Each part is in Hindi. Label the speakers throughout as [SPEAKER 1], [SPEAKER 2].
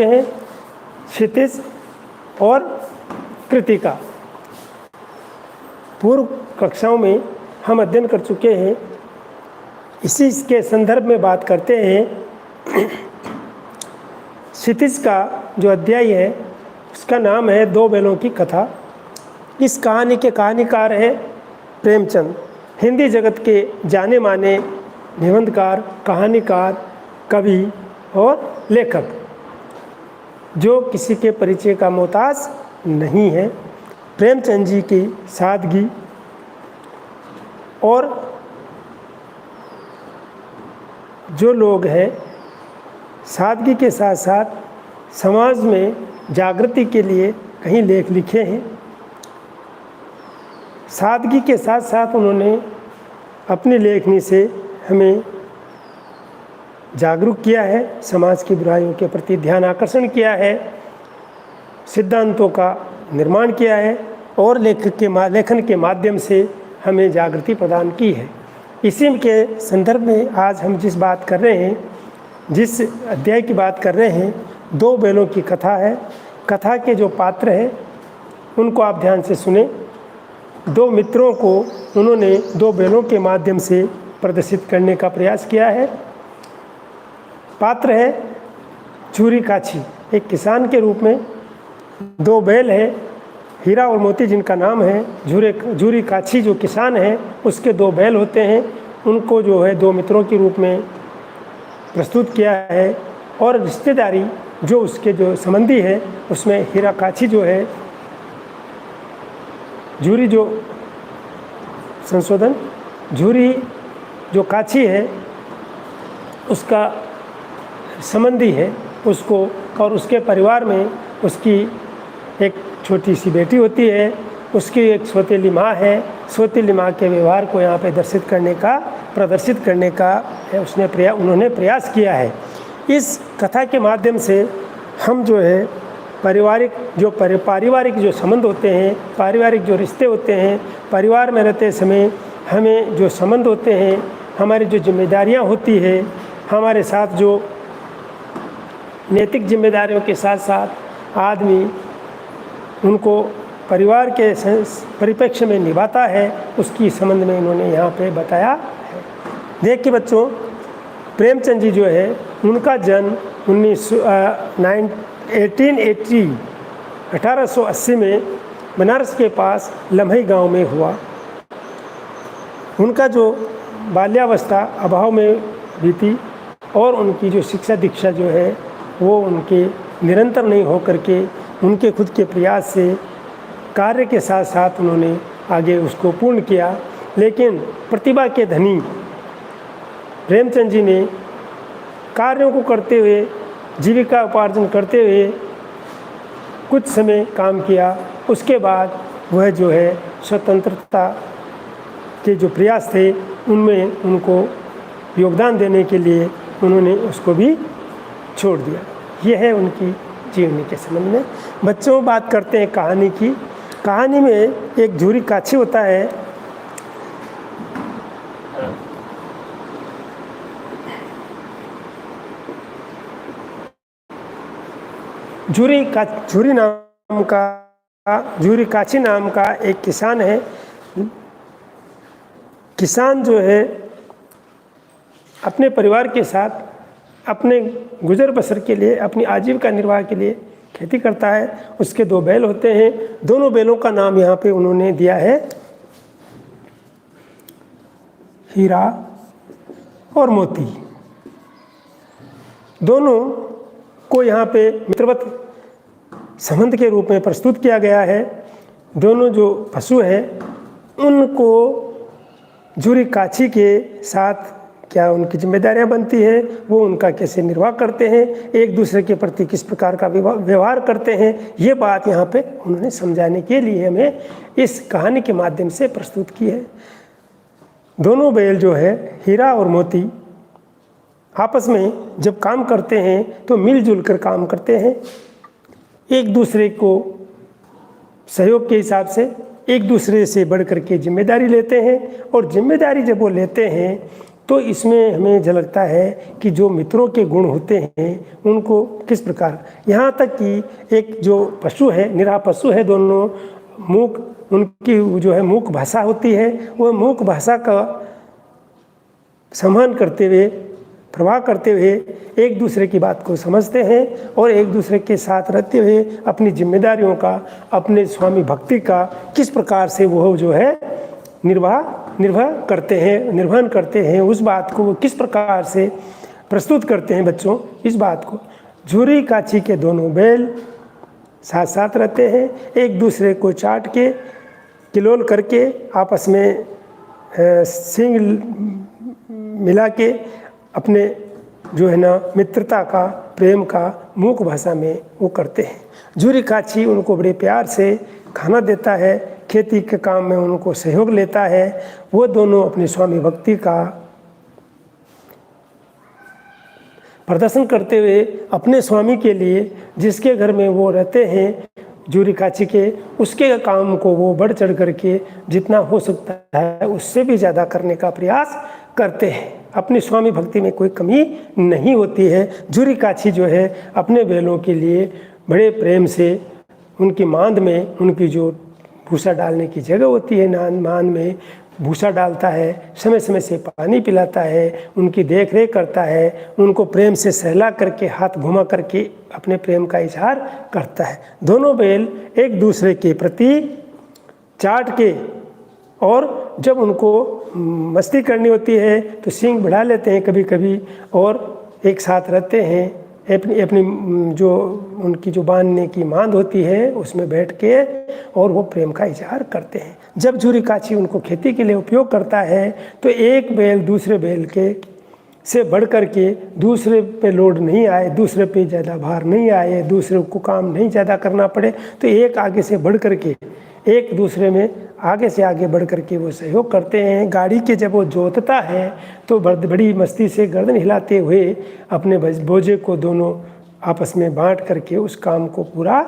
[SPEAKER 1] चुके हैं, क्षितिज और कृतिका। पूर्व कक्षाओं में हम अध्ययन कर चुके हैं। इसी के संदर्भ में बात करते हैं। क्षितिज का जो अध्याय है उसका नाम है दो बैलों की कथा। इस कहानी के कहानीकार हैं प्रेमचंद, हिंदी जगत के जाने माने निबंधकार, कहानीकार, कवि और लेखक, जो किसी के परिचय का मोहताज नहीं है। प्रेमचंद जी की सादगी और जो लोग हैं, सादगी के साथ साथ समाज में जागृति के लिए कई लेख लिखे हैं। सादगी के साथ साथ उन्होंने अपनी लेखनी से हमें जागरूक किया है, समाज की बुराइयों के प्रति ध्यान आकर्षण किया है, सिद्धांतों का निर्माण किया है और लेखन के माध्यम से हमें जागृति प्रदान की है। इसी के संदर्भ में आज हम जिस बात कर रहे हैं, जिस अध्याय की बात कर रहे हैं, दो बैलों की कथा है। कथा के जो पात्र हैं उनको आप ध्यान से सुने। दो मित्रों को उन्होंने दो बैलों के माध्यम से प्रदर्शित करने का प्रयास किया है। पात्र है झूरी काछी, एक किसान के रूप में। दो बैल है, हीरा और मोती जिनका नाम है। झूरी काछी जो किसान है उसके दो बैल होते हैं, उनको जो है दो मित्रों के रूप में प्रस्तुत किया है। और रिश्तेदारी जो उसके जो संबंधी है उसमें हीरा काछी जो है, झूरी जो संशोधन झूरी जो काछी है उसका संबंधी है उसको, और उसके परिवार में उसकी एक छोटी सी बेटी होती है, उसकी एक सौतेली माँ है। सौतेली माँ के व्यवहार को यहाँ पे प्रदर्शित करने का उन्होंने प्रयास किया है। इस कथा के माध्यम से हम जो है पारिवारिक जो संबंध होते हैं, पारिवारिक जो रिश्ते होते हैं, परिवार में रहते समय हमें जो संबंध होते हैं, हमारी जो जिम्मेदारियाँ होती है, हमारे साथ जो नैतिक जिम्मेदारियों के साथ साथ आदमी उनको परिवार के परिप्रेक्ष्य में निभाता है, उसकी संबंध में इन्होंने यहाँ पे बताया है। देखिए बच्चों, प्रेमचंद जी जो है उनका जन्म 1880 में बनारस के पास लम्हई गांव में हुआ। उनका जो बाल्यावस्था अभाव में बीती और उनकी जो शिक्षा दीक्षा जो है वो उनके निरंतर नहीं हो करके उनके खुद के प्रयास से कार्य के साथ साथ उन्होंने आगे उसको पूर्ण किया। लेकिन प्रतिभा के धनी प्रेमचंद जी ने कार्यों को करते हुए, जीविका उपार्जन करते हुए कुछ समय काम किया। उसके बाद वह जो है स्वतंत्रता के जो प्रयास थे उनमें उनको योगदान देने के लिए उन्होंने उसको भी छोड़ दिया। यह है उनकी जीवनी के संबंध में। बच्चों, बात करते हैं कहानी की। कहानी में एक झूरी काछी होता है। झूरी काछी नाम का एक किसान है। किसान जो है अपने परिवार के साथ अपने गुजर बसर के लिए, अपनी आजीविका निर्वाह के लिए खेती करता है। उसके दो बैल होते हैं। दोनों बैलों का नाम यहाँ पे उन्होंने दिया है हीरा और मोती। दोनों को यहाँ पे मित्रवत संबंध के रूप में प्रस्तुत किया गया है। दोनों जो पशु हैं उनको झूरी काछी के साथ क्या उनकी जिम्मेदारियां बनती है, वो उनका कैसे निर्वाह करते हैं, एक दूसरे के प्रति किस प्रकार का व्यवहार करते हैं, ये बात यहाँ पे उन्होंने समझाने के लिए हमें इस कहानी के माध्यम से प्रस्तुत की है। दोनों बैल जो है हीरा और मोती आपस में जब काम करते हैं तो मिलजुल कर काम करते हैं, एक दूसरे को सहयोग के हिसाब से एक दूसरे से बढ़ कर के जिम्मेदारी लेते हैं। और जिम्मेदारी जब वो लेते हैं तो इसमें हमें झलकता है कि जो मित्रों के गुण होते हैं उनको किस प्रकार, यहाँ तक कि एक जो पशु है, निराह पशु है, दोनों मूक, उनकी जो है मूक भाषा होती है, वह मूक भाषा का संवहन करते हुए, प्रवाह करते हुए एक दूसरे की बात को समझते हैं और एक दूसरे के साथ रहते हुए अपनी जिम्मेदारियों का, अपने स्वामी भक्ति का किस प्रकार से वह जो है निर्वहन करते हैं, उस बात को वो किस प्रकार से प्रस्तुत करते हैं बच्चों। इस बात को झूरी काछी के दोनों बैल साथ साथ रहते हैं, एक दूसरे को चाट के किलोल करके आपस में सींग मिला के अपने जो है ना मित्रता का, प्रेम का मूक भाषा में वो करते हैं। झूरी काछी उनको बड़े प्यार से खाना देता है, खेती के काम में उनको सहयोग लेता है। वो दोनों अपनी स्वामी भक्ति का प्रदर्शन करते हुए अपने स्वामी के लिए, जिसके घर में वो रहते हैं झूरी काछी के, उसके काम को वो बढ़ चढ़ करके जितना हो सकता है उससे भी ज़्यादा करने का प्रयास करते हैं। अपनी स्वामी भक्ति में कोई कमी नहीं होती है। झूरी काछी जो है अपने बैलों के लिए बड़े प्रेम से उनकी मांद में, उनकी जो भूसा डालने की जगह होती है मांद में भूसा डालता है, समय समय से पानी पिलाता है, उनकी देख रेख करता है, उनको प्रेम से सहला करके हाथ घुमा करके अपने प्रेम का इजहार करता है। दोनों बैल एक दूसरे के प्रति चाट के, और जब उनको मस्ती करनी होती है तो सींग बढ़ा लेते हैं कभी कभी, और एक साथ रहते हैं अपनी जो उनकी जो बांधने की मांद होती है उसमें बैठ के, और वो प्रेम का इजहार करते हैं। जब झूरी काछी उनको खेती के लिए उपयोग करता है तो एक बैल दूसरे बैल के से बढ़ कर के दूसरे पे लोड नहीं आए, दूसरे पे ज़्यादा भार नहीं आए, दूसरे को काम नहीं ज़्यादा करना पड़े, तो एक आगे से बढ़ कर के, एक दूसरे में आगे से आगे बढ़ कर के वो सहयोग करते हैं। गाड़ी के जब वो जोतता है तो बड़ी मस्ती से गर्दन हिलाते हुए अपने बोझे को दोनों आपस में बांट करके उस काम को पूरा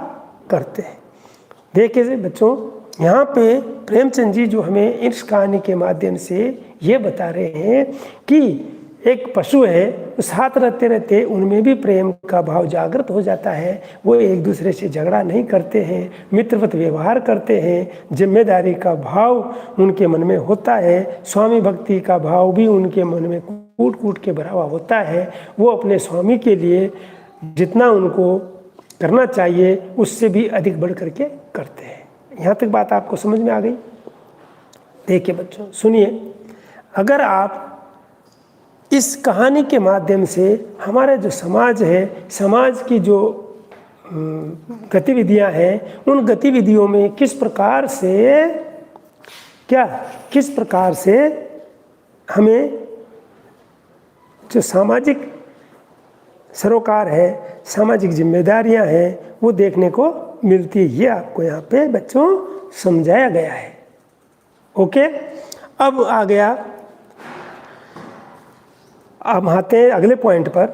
[SPEAKER 1] करते हैं। देखिए बच्चों, यहाँ पे प्रेमचंद जी जो हमें इस कहानी के माध्यम से ये बता रहे हैं कि एक पशु है, साथ रहते रहते उनमें भी प्रेम का भाव जागृत हो जाता है। वो एक दूसरे से झगड़ा नहीं करते हैं, मित्रवत व्यवहार करते हैं, जिम्मेदारी का भाव उनके मन में होता है, स्वामी भक्ति का भाव भी उनके मन में कूट कूट के भरा हुआ होता है। वो अपने स्वामी के लिए जितना उनको करना चाहिए उससे भी अधिक बढ़ करके करते हैं। यहाँ तक बात आपको समझ में आ गई? देखिए बच्चों सुनिए, अगर आप इस कहानी के माध्यम से हमारा जो समाज है, समाज की जो गतिविधियां हैं, उन गतिविधियों में किस प्रकार से हमें जो सामाजिक सरोकार है, सामाजिक जिम्मेदारियां हैं, वो देखने को मिलती है। ये आपको यहाँ पे बच्चों समझाया गया है। ओके, अब आ गया, अब आते हैं अगले पॉइंट पर।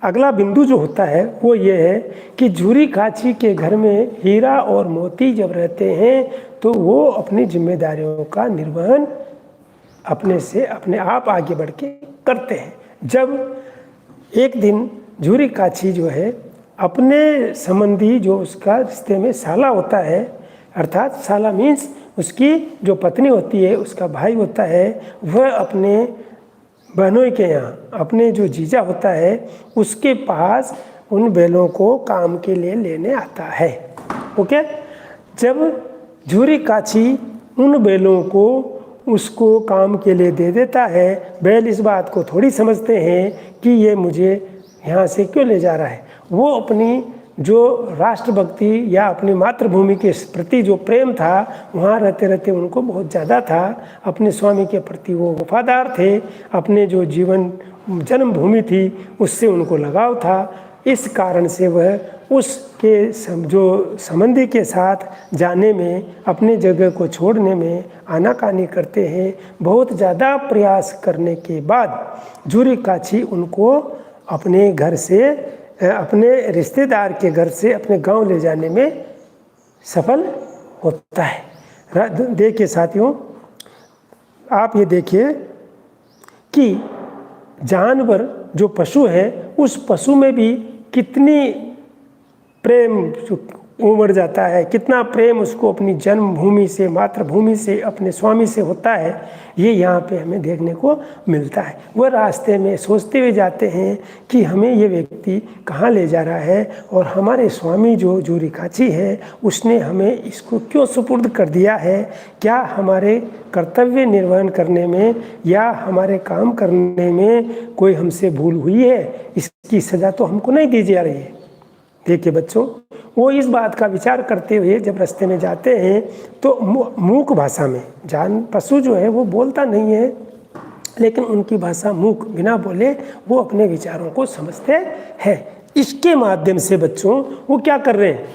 [SPEAKER 1] अगला बिंदु जो होता है वो ये है कि झूरी काछी के घर में हीरा और मोती जब रहते हैं तो वो अपनी जिम्मेदारियों का निर्वहन अपने आप आगे बढ़ के करते हैं। जब एक दिन झूरी काछी जो है अपने संबंधी, जो उसका रिश्ते में साला होता है, अर्थात साला मीन्स उसकी जो पत्नी होती है, उसका भाई होता है, वह अपने बहनोई के यहाँ, अपने जो जीजा होता है उसके पास उन बैलों को काम के लिए लेने आता है। ओके, जब झूरी काछी उन बैलों को उसको काम के लिए दे देता है, बैल इस बात को थोड़ी समझते हैं कि ये मुझे यहाँ से क्यों ले जा रहा है। वो अपनी जो राष्ट्रभक्ति या अपनी मातृभूमि के प्रति जो प्रेम था, वहाँ रहते रहते उनको बहुत ज़्यादा था। अपने स्वामी के प्रति वो वफादार थे, अपने जो जीवन जन्मभूमि थी उससे उनको लगाव था। इस कारण से वह उसके जो संबंधी के साथ जाने में, अपने जगह को छोड़ने में आनाकानी करते हैं। बहुत ज़्यादा प्रयास करने के बाद झूरी काछी उनको अपने घर से, अपने रिश्तेदार के घर से अपने गांव ले जाने में सफल होता है। देखिए साथियों, आप ये देखिए कि जानवर जो पशु है, उस पशु में भी कितनी प्रेम उमड़ जाता है, कितना प्रेम उसको अपनी जन्मभूमि से, मातृभूमि से, अपने स्वामी से होता है, ये यहाँ पे हमें देखने को मिलता है। वह रास्ते में सोचते हुए जाते हैं कि हमें ये व्यक्ति कहाँ ले जा रहा है और हमारे स्वामी जो जुरिकाची है उसने हमें इसको क्यों सुपुर्द कर दिया है। क्या हमारे कर्तव्य निर्वहन करने में या हमारे काम करने में कोई हमसे भूल हुई है? इसकी सज़ा तो हमको नहीं दी जा रही है। देखिए बच्चों, वो इस बात का विचार करते हुए जब रास्ते में जाते हैं तो मूक भाषा में, पशु जो है वो बोलता नहीं है, लेकिन उनकी भाषा मूक, बिना बोले वो अपने विचारों को समझते हैं। इसके माध्यम से बच्चों वो क्या कर रहे हैं,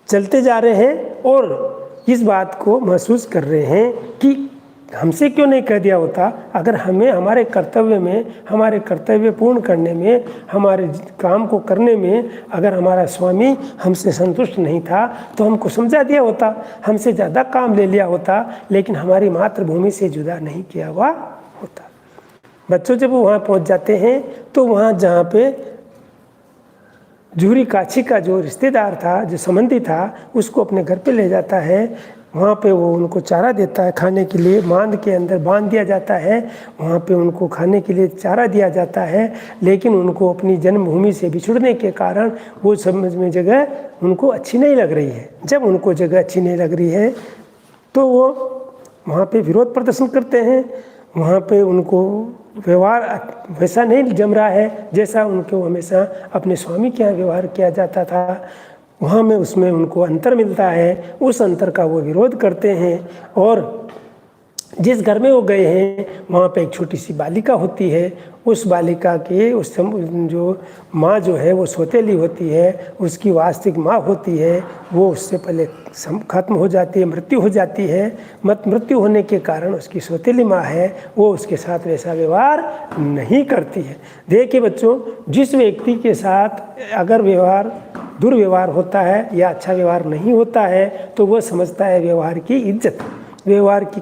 [SPEAKER 1] चलते जा रहे हैं और इस बात को महसूस कर रहे हैं कि हमसे क्यों नहीं कह दिया होता। अगर हमें हमारे कर्तव्य में, हमारे कर्तव्य पूर्ण करने में, हमारे काम को करने में अगर हमारा स्वामी हमसे संतुष्ट नहीं था तो हमको समझा दिया होता, हमसे ज़्यादा काम ले लिया होता, लेकिन हमारी मातृभूमि से जुदा नहीं किया हुआ होता। बच्चों जब वो वहाँ पहुँच जाते हैं तो वहाँ जहाँ पे जुरिकाची का जो रिश्तेदार था, जो संबंधी था, उसको अपने घर पे ले जाता है। वहाँ पे वो उनको चारा देता है खाने के लिए, बांध के अंदर बांध दिया जाता है, वहाँ पे उनको खाने के लिए चारा दिया जाता है। लेकिन उनको अपनी जन्मभूमि से बिछुड़ने के कारण वो समझ में जगह उनको अच्छी नहीं लग रही है। जब उनको जगह अच्छी नहीं लग रही है तो वो वहाँ पे विरोध प्रदर्शन करते हैं। वहाँ पे उनको व्यवहार वैसा नहीं जम रहा है जैसा उनको हमेशा अपने स्वामी के यहाँ व्यवहार किया जाता था। वहाँ में उसमें उनको अंतर मिलता है, उस अंतर का वो विरोध करते हैं। और जिस घर में वो गए हैं वहाँ पे एक छोटी सी बालिका होती है। उस बालिका के जो माँ जो है वो सौतेली होती है, उसकी वास्तविक माँ होती है, वो उससे पहले खत्म हो जाती है, मृत्यु हो जाती है। मृत्यु होने के कारण उसकी सौतेली माँ है, वो उसके साथ वैसा व्यवहार नहीं करती है। देखिए बच्चों, जिस व्यक्ति के साथ अगर दुर्व्यवहार होता है या अच्छा व्यवहार नहीं होता है तो वह समझता है व्यवहार की इज्जत, व्यवहार की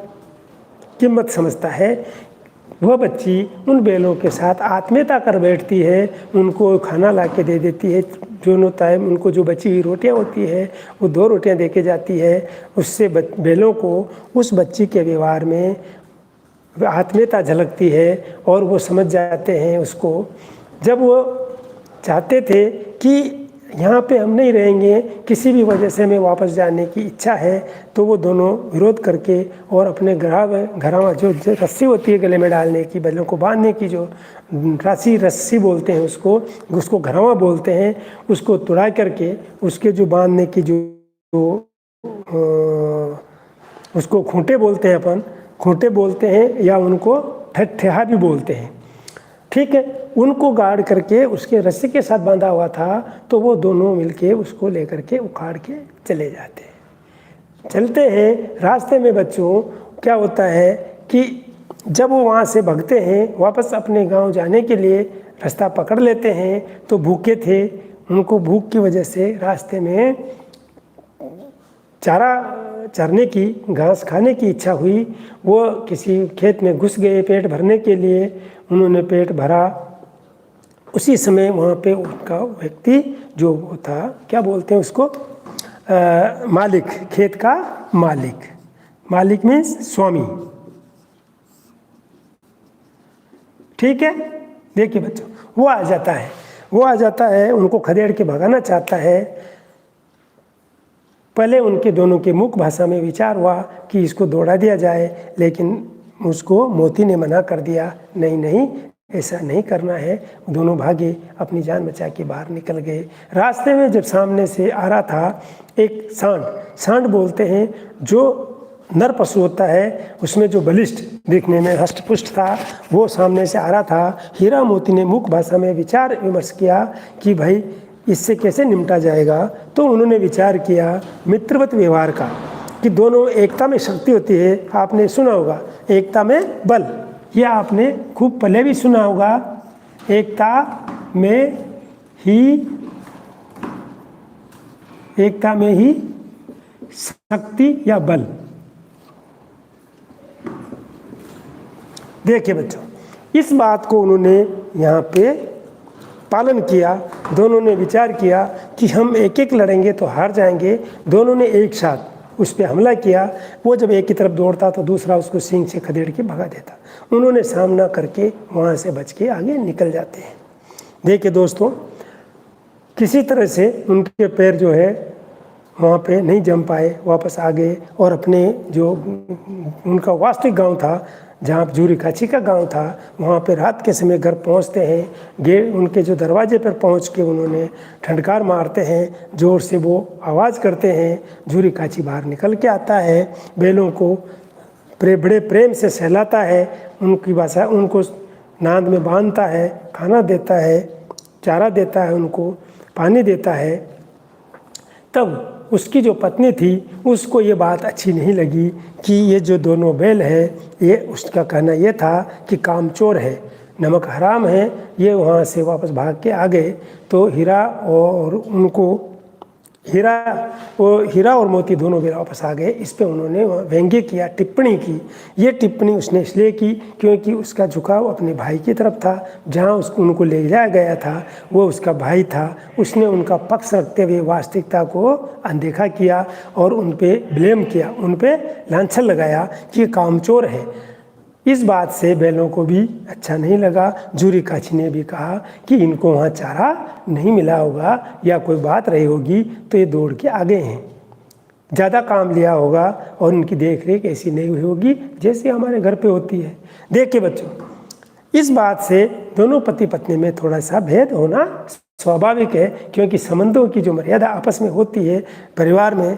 [SPEAKER 1] कीमत समझता है। वह बच्ची उन बैलों के साथ आत्मीयता कर बैठती है, उनको खाना ला के दे देती है। दोनों टाइम उनको जो बची हुई रोटियां होती है वो 2 रोटियां दे के जाती है। उससे बैलों को उस बच्ची के व्यवहार में आत्मीयता झलकती है और वो समझ जाते हैं उसको। जब वो चाहते थे कि यहाँ पे हम नहीं रहेंगे, किसी भी वजह से हमें वापस जाने की इच्छा है, तो वो दोनों विरोध करके और अपने घरावा जो रस्सी होती है गले में डालने की, बैलों को बांधने की, जो रस्सी बोलते हैं उसको घरावा बोलते हैं, उसको तुड़ा करके उसके जो बांधने की उसको खूंटे बोलते हैं, अपन खूंटे बोलते हैं या उनको ठेहा भी बोलते हैं। ठीक है, उनको गाड़ करके उसके रस्सी के साथ बांधा हुआ था, तो वो दोनों मिलके उसको लेकर के उखाड़ के चले जाते हैं। चलते हैं रास्ते में बच्चों क्या होता है कि जब वो वहाँ से भागते हैं वापस अपने गांव जाने के लिए रास्ता पकड़ लेते हैं, तो भूखे थे, उनको भूख की वजह से रास्ते में चारा चरने की, घास खाने की इच्छा हुई। वो किसी खेत में घुस गए पेट भरने के लिए, उन्होंने पेट भरा। उसी समय वहाँ पे उनका व्यक्ति जो था, क्या बोलते हैं उसको, मालिक, खेत का मालिक मीन्स स्वामी। ठीक है, देखिए बच्चों, वो आ जाता है, उनको खदेड़ के भगाना चाहता है। पहले उनके दोनों के मुख भाषा में विचार हुआ कि इसको दौड़ा दिया जाए, लेकिन उसको मोती ने मना कर दिया, नहीं ऐसा नहीं करना है। दोनों भागे, अपनी जान बचा के बाहर निकल गए। रास्ते में जब सामने से आ रहा था एक सांड बोलते हैं, जो नर पशु होता है, उसमें जो बलिष्ठ दिखने में हष्टपुष्ट था, वो सामने से आ रहा था। हीरा मोती ने मुख भाषा में विचार विमर्श किया कि भाई इससे कैसे निपटा जाएगा। तो उन्होंने विचार किया मित्रवत व्यवहार का, कि दोनों एकता में शक्ति होती है। आपने सुना होगा एकता में बल, यह आपने खूब पहले भी सुना होगा। एकता में ही शक्ति या बल। देखिए बच्चों, इस बात को उन्होंने यहाँ पे पालन किया। दोनों ने विचार किया कि हम एक एक लड़ेंगे तो हार जाएंगे। दोनों ने एक साथ उस पर हमला किया। वो जब एक की तरफ दौड़ता तो दूसरा उसको सींग से खदेड़ के भगा देता। उन्होंने सामना करके वहाँ से बच के आगे निकल जाते हैं। देखिए दोस्तों, किसी तरह से उनके पैर जो है वहाँ पे नहीं जम पाए, वापस आ गए और अपने जो उनका वास्तविक गांव था, जहाँ जूरी काछी का गांव था, वहाँ पे रात के समय घर पहुँचते हैं। गेट उनके जो दरवाजे पर पहुँच के उन्होंने ठंडकार मारते हैं, ज़ोर से वो आवाज़ करते हैं। जूरी काछी बाहर निकल के आता है, बैलों को बड़े प्रेम से सहलाता है, उनकी भाषा उनको नांद में बांधता है, खाना देता है, चारा देता है, उनको पानी देता है। तब उसकी जो पत्नी थी उसको ये बात अच्छी नहीं लगी कि ये जो दोनों बैल है, ये उसका कहना ये था कि कामचोर है, नमक हराम है। ये वहाँ से वापस भाग के आ गए। तो हीरा और मोती दोनों भी वापस आ गए। इस पे उन्होंने व्यंग्य किया, टिप्पणी की। ये टिप्पणी उसने इसलिए की क्योंकि उसका झुकाव अपने भाई की तरफ था। जहाँ उसको उनको ले जाया गया था वो उसका भाई था। उसने उनका पक्ष रखते हुए वास्तविकता को अनदेखा किया और उन पे ब्लेम किया, उन पे लांछन लगाया कि ये कामचोर है। इस बात से बैलों को भी अच्छा नहीं लगा। जूरी काछी ने भी कहा कि इनको वहाँ चारा नहीं मिला होगा या कोई बात रही होगी तो ये दौड़ के आ गए हैं, ज़्यादा काम लिया होगा और इनकी देख रेख ऐसी नहीं हुई होगी जैसे हमारे घर पे होती है। देखिए बच्चों, इस बात से दोनों पति पत्नी में थोड़ा सा भेद होना स्वाभाविक है, क्योंकि संबंधों की जो मर्यादा आपस में होती है परिवार में,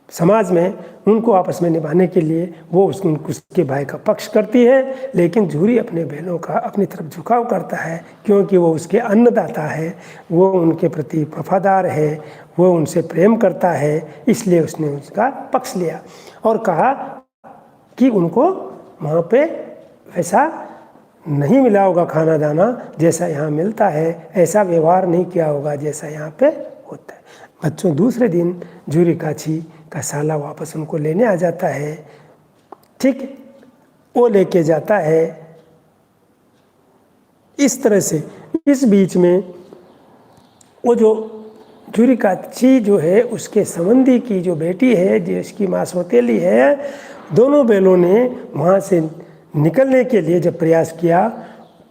[SPEAKER 1] समाज में, उनको आपस में निभाने के लिए वो उसके भाई का पक्ष करती है। लेकिन जूरी अपने बहनों का अपनी तरफ झुकाव करता है क्योंकि वो उसके अन्नदाता है, वो उनके प्रति वफादार है, वो उनसे प्रेम करता है। इसलिए उसने उसका पक्ष लिया और कहा कि उनको वहाँ पे वैसा नहीं मिला होगा खाना दाना जैसा यहाँ मिलता है, ऐसा व्यवहार नहीं किया होगा जैसा यहाँ पे होता है। बच्चों, दूसरे दिन जूरी काछी का साला वापस उनको लेने आ जाता है। ठीक, वो लेके जाता है। इस तरह से इस बीच में वो जो जूरी काछी जो है उसके संबंधी की जो बेटी है, जिसकी माँ सौतेली है, दोनों बैलों ने वहाँ से निकलने के लिए जब प्रयास किया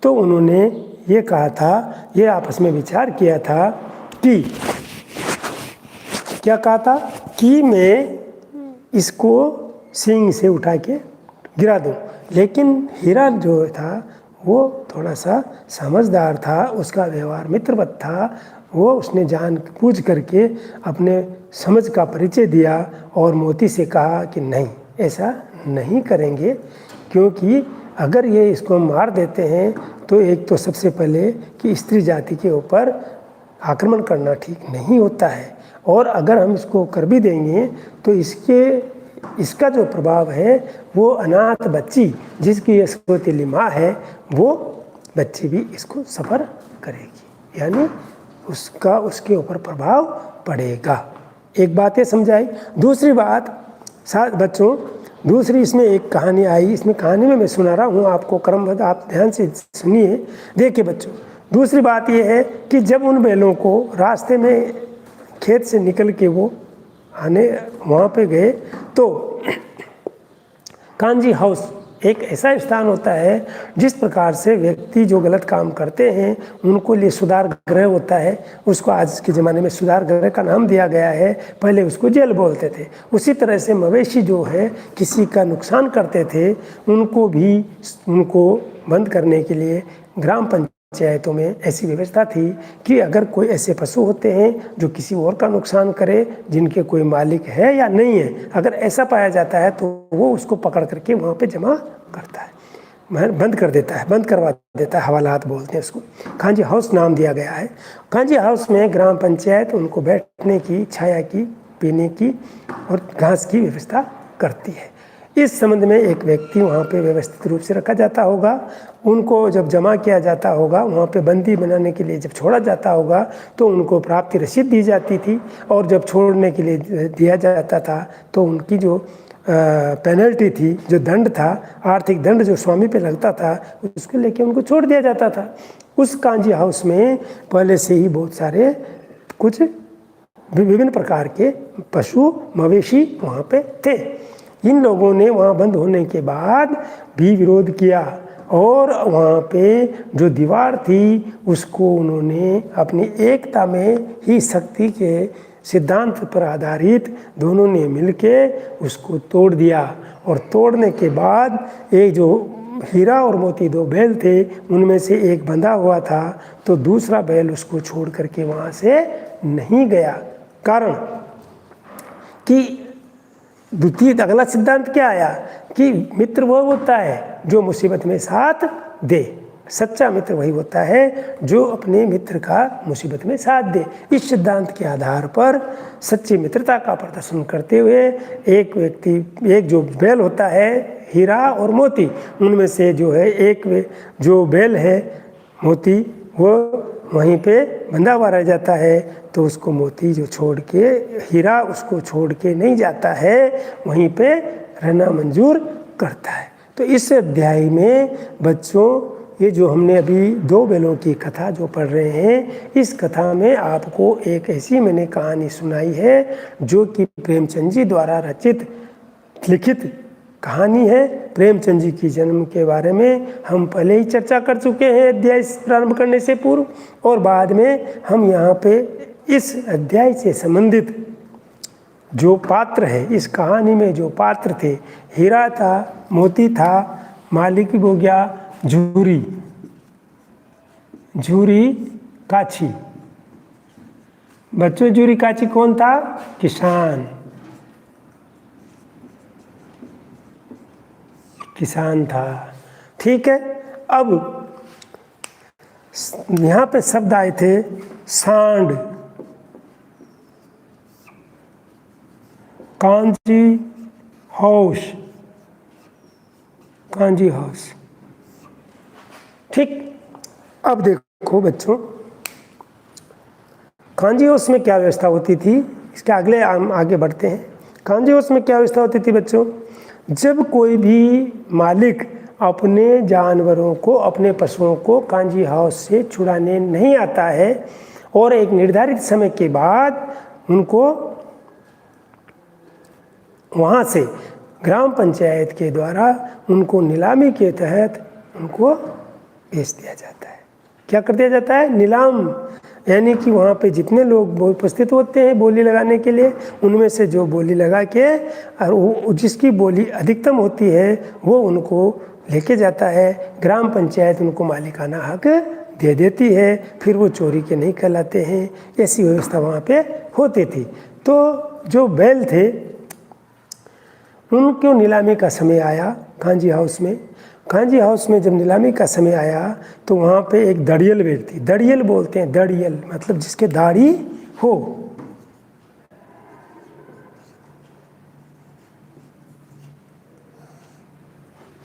[SPEAKER 1] तो उन्होंने ये कहा था, ये आपस में विचार किया था कि क्या कहा था कि मैं इसको सींग से उठा के गिरा दूं। लेकिन हीरा जो था वो थोड़ा सा समझदार था, उसका व्यवहार मित्रवत था। वो उसने जान बूझ करके अपने समझ का परिचय दिया और मोती से कहा कि नहीं, ऐसा नहीं करेंगे, क्योंकि अगर ये इसको मार देते हैं तो एक तो सबसे पहले कि स्त्री जाति के ऊपर आक्रमण करना ठीक नहीं होता है, और अगर हम इसको कर भी देंगे तो इसका जो प्रभाव है वो अनाथ बच्ची, जिसकी सौतेली माँ है, वो बच्ची भी इसको सफ़र करेगी, यानी उसके ऊपर प्रभाव पड़ेगा। एक बात ये समझाई। दूसरी बात बच्चों, दूसरी इसमें एक कहानी आई। इसमें कहानी में मैं सुना रहा हूँ आपको, क्रमबद्ध आप ध्यान से सुनिए। देखिए बच्चों, दूसरी बात यह है कि जब उन बैलों को रास्ते में खेत से निकल के वो आने वहाँ पे गए तो कांजी हाउस एक ऐसा स्थान होता है जिस प्रकार से व्यक्ति जो गलत काम करते हैं उनको लिए सुधार गृह होता है। उसको आज के ज़माने में सुधार गृह का नाम दिया गया है, पहले उसको जेल बोलते थे। उसी तरह से मवेशी जो है किसी का नुकसान करते थे उनको बंद करने के लिए ग्राम पंचायतों में ऐसी व्यवस्था थी कि अगर कोई ऐसे पशु होते हैं जो किसी और का नुकसान करे, जिनके कोई मालिक है या नहीं है, अगर ऐसा पाया जाता है तो वो उसको पकड़ करके वहाँ पे जमा करता है, बंद कर देता है, बंद करवा देता है, हवालात बोलते हैं उसको। कांजी हाउस नाम दिया गया है। कांजी हाउस में ग्राम पंचायत उनको बैठने की, छाया की, पीने की और घास की व्यवस्था करती है। इस संबंध में एक व्यक्ति वहाँ पे व्यवस्थित रूप से रखा जाता होगा। उनको जब जमा किया जाता होगा, वहाँ पे बंदी बनाने के लिए जब छोड़ा जाता होगा तो उनको प्राप्ति रसीद दी जाती थी, और जब छोड़ने के लिए दिया जाता था तो उनकी जो पेनल्टी थी, जो दंड था, आर्थिक दंड जो स्वामी पे लगता था, उसको लेके उनको छोड़ दिया जाता था। उस कांजी हाउस में पहले से ही बहुत सारे कुछ विभिन्न प्रकार के पशु मवेशी वहाँ पे थे। इन लोगों ने वहाँ बंद होने के बाद भी विरोध किया और वहाँ पे जो दीवार थी उसको उन्होंने अपनी एकता में ही शक्ति के सिद्धांत पर आधारित दोनों ने मिलके उसको तोड़ दिया। और तोड़ने के बाद एक जो हीरा और मोती दो बैल थे उनमें से एक बंधा हुआ था, तो दूसरा बैल उसको छोड़ करके वहाँ से नहीं गया। कारण कि द्वितीय अगला सिद्धांत क्या आया कि मित्र वो होता है जो मुसीबत में साथ दे। सच्चा मित्र वही होता है जो अपने मित्र का मुसीबत में साथ दे। इस सिद्धांत के आधार पर सच्ची मित्रता का प्रदर्शन करते हुए एक जो बैल होता है हीरा और मोती, उनमें से जो है एक जो बैल है मोती वो वहीं पे बंधा हुआ रह जाता है, तो उसको मोती जो छोड़ के हीरा उसको छोड़ के नहीं जाता है, वहीं पे रहना मंजूर करता है। तो इस अध्याय में बच्चों ये जो हमने अभी दो बैलों की कथा जो पढ़ रहे हैं, इस कथा में आपको एक ऐसी मैंने कहानी सुनाई है जो कि प्रेमचंद जी द्वारा रचित लिखित कहानी है। प्रेमचंद जी की जन्म के बारे में हम पहले ही चर्चा कर चुके हैं अध्याय प्रारंभ करने से पूर्व, और बाद में हम यहाँ पे इस अध्याय से संबंधित जो पात्र है, इस कहानी में जो पात्र थे, हीरा था, मोती था, मालिक हो गया झूरी काची। बच्चों झूरी काची कौन था? किसान था। ठीक है, अब यहाँ पे शब्द आए थे सांड, कांजी हाउस। ठीक, अब देखो बच्चों कांजी हाउस में क्या व्यवस्था होती थी, इसके अगले हम आगे बढ़ते हैं। कांजी हाउस में क्या व्यवस्था होती थी बच्चों? जब कोई भी मालिक अपने जानवरों को, अपने पशुओं को कांजी हाउस से छुड़ाने नहीं आता है और एक निर्धारित समय के बाद उनको वहाँ से ग्राम पंचायत के द्वारा उनको नीलामी के तहत उनको बेच दिया जाता है। क्या कर दिया जाता है? नीलाम। यानी कि वहाँ पे जितने लोग उपस्थित होते हैं बोली लगाने के लिए, उनमें से जो बोली लगा के और जिसकी बोली अधिकतम होती है वो उनको लेके जाता है। ग्राम पंचायत उनको मालिकाना हक दे देती है, फिर वो चोरी के नहीं कहलाते हैं। ऐसी व्यवस्था वहाँ पे होती थी। तो जो बैल थे उनको नीलामी का समय आया कांजी हाउस में। कांजी हाउस में जब नीलामी का समय आया तो वहाँ पे एक दड़ियल व्यक्ति, दड़ियल बोलते हैं, दड़ियल मतलब जिसके दाढ़ी हो,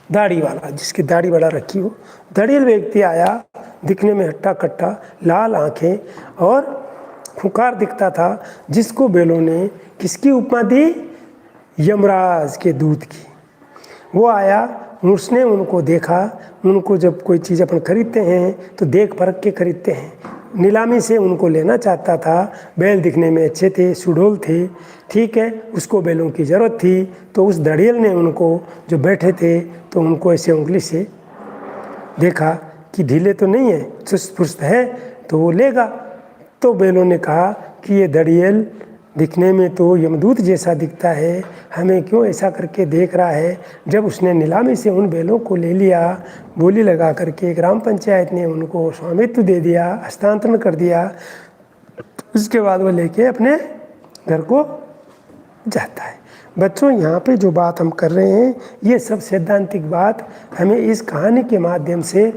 [SPEAKER 1] दाढ़ी वाला, जिसकी दाढ़ी बड़ा रखी हो, दड़ियल व्यक्ति आया। दिखने में हट्टा कट्टा, लाल आंखें और खुंखार दिखता था, जिसको बैलों ने किसकी उपमा दी? यमराज के दूत की। वो आया, उसने उनको देखा। उनको जब कोई चीज़ अपन खरीदते हैं तो देख परख के खरीदते हैं। नीलामी से उनको लेना चाहता था। बैल दिखने में अच्छे थे, सुडौल थे, ठीक है, उसको बैलों की ज़रूरत थी। तो उस दड़ियल ने उनको जो बैठे थे तो उनको ऐसे उंगली से देखा कि ढीले तो नहीं है, चुस्त फुस्त है, तो वो लेगा। तो बैलों ने कहा कि ये दड़ियल दिखने में तो यमदूत जैसा दिखता है, हमें क्यों ऐसा करके देख रहा है? जब उसने नीलामी से उन बैलों को ले लिया, बोली लगा करके ग्राम पंचायत ने उनको स्वामित्व दे दिया, हस्तांतरण कर दिया, उसके बाद वो लेके अपने घर को जाता है। बच्चों यहाँ पे जो बात हम कर रहे हैं ये सब सैद्धांतिक बात हमें इस कहानी के माध्यम से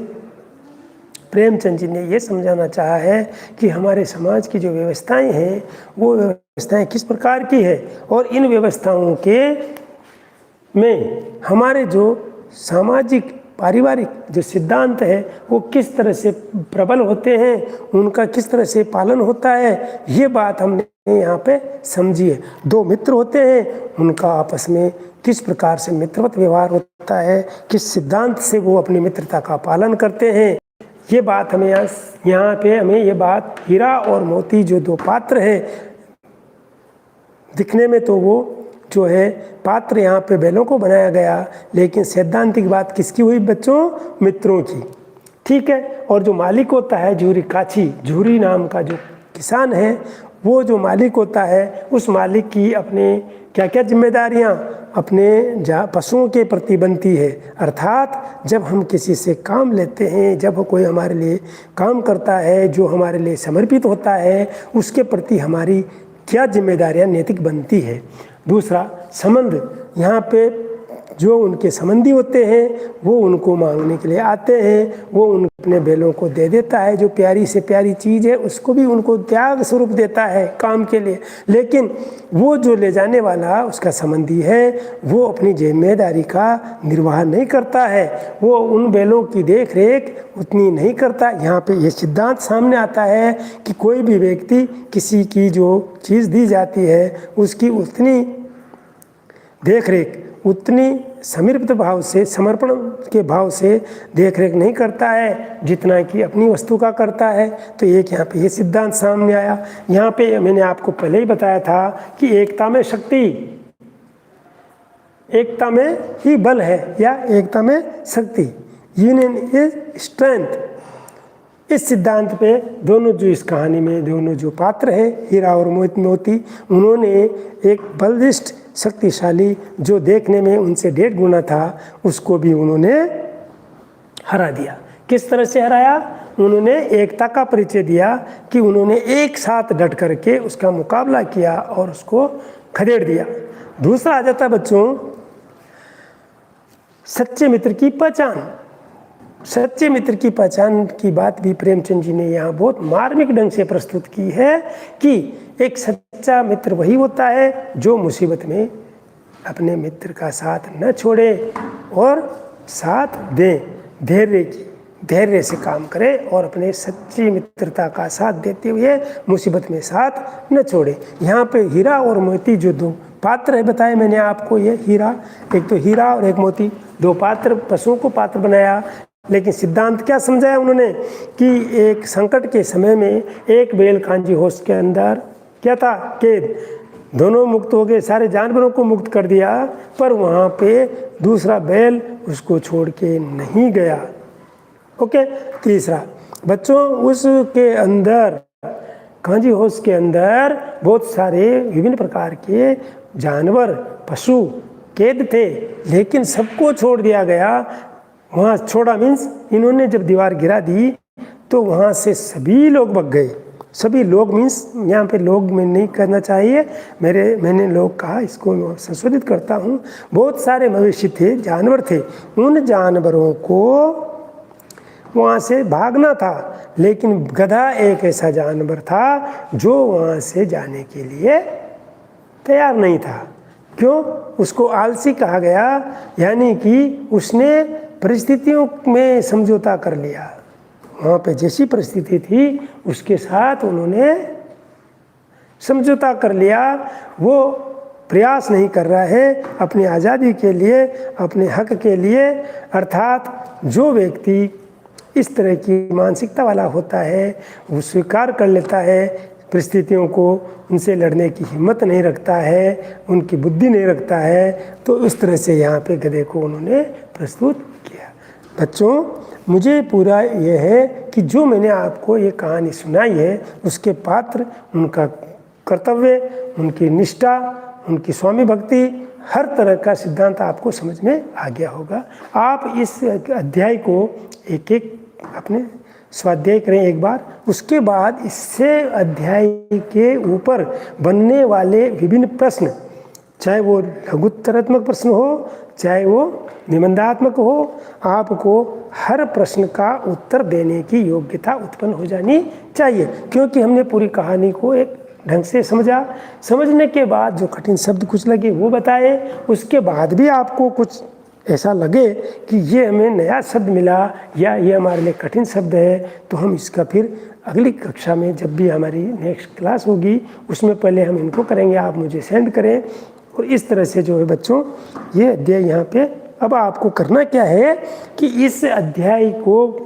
[SPEAKER 1] प्रेमचंद जी ने ये समझाना चाहा है कि हमारे समाज की जो व्यवस्थाएं हैं वो व्यवस्थाएं किस प्रकार की है, और इन व्यवस्थाओं के में हमारे जो सामाजिक पारिवारिक जो सिद्धांत है वो किस तरह से प्रबल होते हैं, उनका किस तरह से पालन होता है, ये बात हमने यहाँ पे समझी है। दो मित्र होते हैं, उनका आपस में किस प्रकार से मित्रवत व्यवहार होता है, किस सिद्धांत से वो अपनी मित्रता का पालन करते हैं, ये बात हमें यहाँ पे हमें ये बात हीरा और मोती जो दो पात्र हैं, दिखने में तो वो जो है पात्र यहाँ पे बैलों को बनाया गया, लेकिन सैद्धांतिक बात किसकी हुई बच्चों? मित्रों की। ठीक है। और जो मालिक होता है झूरी काछी, झूरी नाम का जो किसान है, वो जो मालिक होता है उस मालिक की अपने क्या क्या जिम्मेदारियां अपने पशुओं के प्रति बनती है। अर्थात जब हम किसी से काम लेते हैं, जब कोई हमारे लिए काम करता है जो हमारे लिए समर्पित होता है, उसके प्रति हमारी क्या जिम्मेदारियां नैतिक बनती है। दूसरा संबंध, यहाँ पे जो उनके संबंधी होते हैं वो उनको मांगने के लिए आते हैं, वो उन अपने बैलों को दे देता है, जो प्यारी से प्यारी चीज़ है उसको भी उनको त्याग स्वरूप देता है काम के लिए। लेकिन वो जो ले जाने वाला उसका संबंधी है वो अपनी जिम्मेदारी का निर्वाह नहीं करता है, वो उन बैलों की देख रेख उतनी नहीं करता। यहाँ पे ये सिद्धांत सामने आता है कि कोई भी व्यक्ति किसी की जो चीज़ दी जाती है उसकी उतनी देख रेख, उतनी समर्पित भाव से, समर्पण के भाव से देख रेख नहीं करता है जितना कि अपनी वस्तु का करता है। तो एक यहाँ पे ये सिद्धांत सामने आया। यहाँ पे मैंने आपको पहले ही बताया था कि एकता में शक्ति, एकता में ही बल है या एकता में शक्ति, यूनियन इज स्ट्रेंथ। इस सिद्धांत पे दोनों जो इस कहानी में दोनों जो पात्र हैं हीरा और मोती, उन्होंने एक बलिष्ठ शक्तिशाली जो देखने में उनसे 1.5 गुना था उसको भी उन्होंने हरा दिया। किस तरह से हराया? उन्होंने एकता का परिचय दिया कि उन्होंने एक साथ डट करके उसका मुकाबला किया और उसको खदेड़ दिया। दूसरा आ जाता बच्चों सच्चे मित्र की पहचान। सच्चे मित्र की पहचान की बात भी प्रेमचंद जी ने यहाँ बहुत मार्मिक ढंग से प्रस्तुत की है कि एक सच्चा मित्र वही होता है जो मुसीबत में अपने मित्र का साथ न छोड़े और साथ दे, धैर्य से काम करे और अपने सच्ची मित्रता का साथ देते हुए मुसीबत में साथ न छोड़े। यहाँ पे हीरा और मोती जो दो पात्र है बताए मैंने आपको, ये हीरा, एक तो हीरा और एक मोती, दो पात्र, पशुओं को पात्र बनाया। लेकिन सिद्धांत क्या समझाया उन्होंने कि एक संकट के समय में एक बैल कांजी होश के अंदर क्या था? कैद। दोनों मुक्त हो गए, सारे जानवरों को मुक्त कर दिया, पर वहाँ पे दूसरा बैल उसको छोड़ के नहीं गया। ओके। तीसरा बच्चों उसके अंदर कांजी होश के अंदर बहुत सारे विभिन्न प्रकार के जानवर पशु कैद थे, लेकिन सबको छोड़ दिया गया। वहाँ छोड़ा मीन्स इन्होंने जब दीवार गिरा दी तो वहाँ से सभी लोग भाग गए। सभी लोग मीन्स यहाँ पे लोग में नहीं करना चाहिए, मैंने लोग कहा, इसको संशोधित करता हूँ। बहुत सारे मवेशी थे, जानवर थे, उन जानवरों को वहाँ से भागना था, लेकिन गधा एक ऐसा जानवर था जो वहाँ से जाने के लिए तैयार नहीं था। क्यों? उसको आलसी कहा गया, यानी कि उसने परिस्थितियों में समझौता कर लिया। वहाँ पे जैसी परिस्थिति थी उसके साथ उन्होंने समझौता कर लिया। वो प्रयास नहीं कर रहा है अपनी आज़ादी के लिए, अपने हक के लिए। अर्थात जो व्यक्ति इस तरह की मानसिकता वाला होता है वो स्वीकार कर लेता है परिस्थितियों को, उनसे लड़ने की हिम्मत नहीं रखता है, उनकी बुद्धि नहीं रखता है। तो इस तरह से यहाँ पे गधे को उन्होंने प्रस्तुत किया। बच्चों मुझे पूरा ये है कि जो मैंने आपको ये कहानी सुनाई है उसके पात्र, उनका कर्तव्य, उनकी निष्ठा, उनकी स्वामी भक्ति, हर तरह का सिद्धांत आपको समझ में आ गया होगा। आप इस अध्याय को एक एक अपने स्वाध्याय करें एक बार, उसके बाद इससे अध्याय के ऊपर बनने वाले विभिन्न प्रश्न, चाहे वो लघुत्तरात्मक प्रश्न हो चाहे वो निबंधात्मक हो, आपको हर प्रश्न का उत्तर देने की योग्यता उत्पन्न हो जानी चाहिए। क्योंकि हमने पूरी कहानी को एक ढंग से समझा, समझने के बाद जो कठिन शब्द कुछ लगे वो बताए, उसके बाद भी आपको कुछ ऐसा लगे कि ये हमें नया शब्द मिला या ये हमारे लिए कठिन शब्द है, तो हम इसका फिर अगली कक्षा में जब भी हमारी नेक्स्ट क्लास होगी उसमें पहले हम इनको करेंगे, आप मुझे सेंड करें। और इस तरह से जो है बच्चों ये अध्याय यहाँ पे, अब आपको करना क्या है कि इस अध्याय को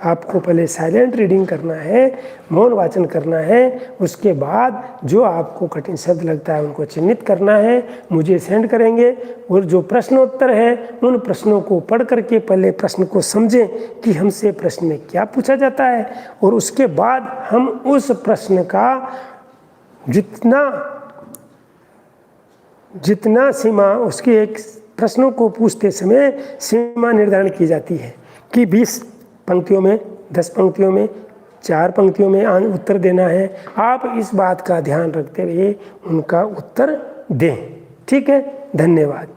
[SPEAKER 1] आपको पहले साइलेंट रीडिंग करना है, मौन वाचन करना है, उसके बाद जो आपको कठिन शब्द लगता है उनको चिन्हित करना है, मुझे सेंड करेंगे। और जो प्रश्नोत्तर है उन प्रश्नों को पढ़ करके पहले प्रश्न को समझें कि हमसे प्रश्न में क्या पूछा जाता है, और उसके बाद हम उस प्रश्न का जितना सीमा उसके एक प्रश्नों को पूछते समय सीमा निर्धारण की जाती है कि 20 पंक्तियों में, 10 पंक्तियों में, 4 पंक्तियों में उत्तर देना है। आप इस बात का ध्यान रखते हुए उनका उत्तर दें। ठीक है, धन्यवाद।